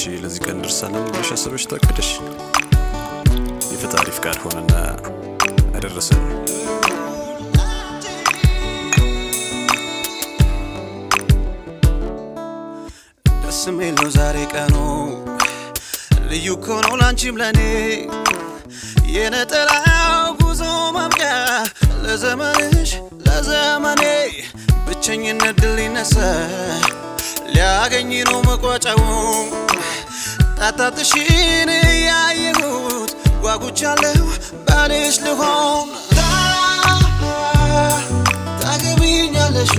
ለዚህ ቀን ደርሰናል ብለሽ አስበሽ ታቀደሽ የፈጣሪ ፍቃድ ሆነና አደረሰን ደስሜል ነው ዛሬ ቀኑ ልዩ ኮኖ ላንቺም ለኔ የነጠላው ጉዞ ማብቂያ ለዘመንሽ ለዘመኔ ብቸኝነት ድል ይነሳ ሊያገኝ ነው መቋጫው ጣጣትሽን ያየሁት ጓጉቻለሁ ባልሽ ልሆን ታገቢኛለሽ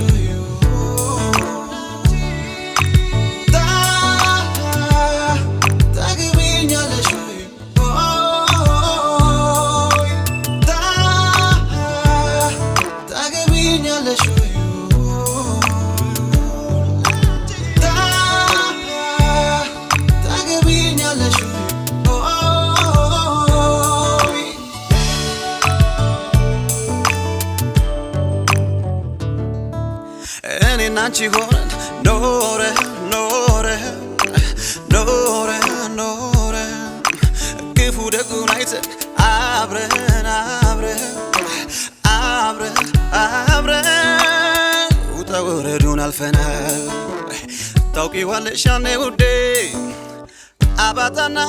አንቺ ሆነን ኖረ ኖረ ኖረ ኖረ ክፉ ደጉን አይተን አብረን አብረን አብረን አብረን ውጣ ውረዱን አልፈናል ታውቂዋለሽ ያኔ ውዴ አባጣና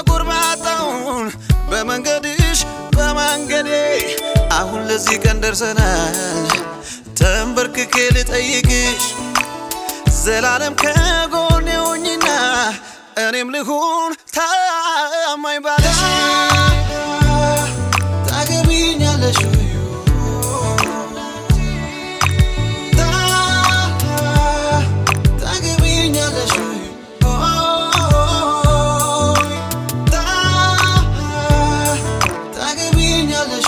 ጎርባጣውን በመንገድሽ በመንገዴ አሁን ለዚህ ቀን ደርሰናል ተንበርክኬ ልጠይቅሽ ዘላለም ከጎኔ ሆኚና እኔም ልሁን ታማኝ ባልሽ ታገቢኛለሽ ታገቢኛለሽ ታገቢኛለሽ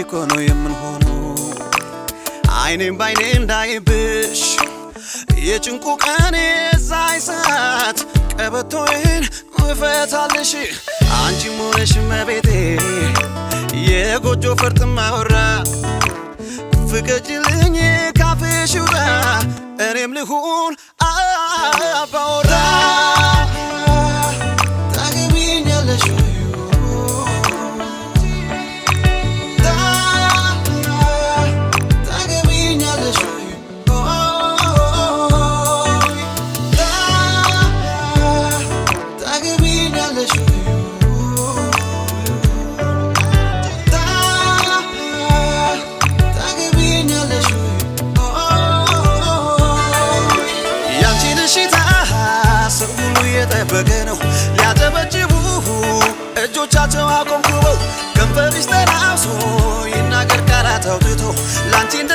ኮኖ የምንሆኑ አይኔም ባይኔ እንዳይብሽ የጭንቁ ቀን የዛይ ሰዓት ቀበቶዬን እፈታልሽ አንቺም ሆነሽ መቤቴ የጎጆ ፈርጥ ማወራ ፍቀጅልኝ ካፍሽ ውጣ እኔም ልሁን አባወራ ታገቢኛለሽ በገነው ሊያጨበጭቡ እጆቻቸው አቆምኩበው ከንፈርሽ ተራሱ ይናገር ቃላት አውጥቶ ላንቺ እንደ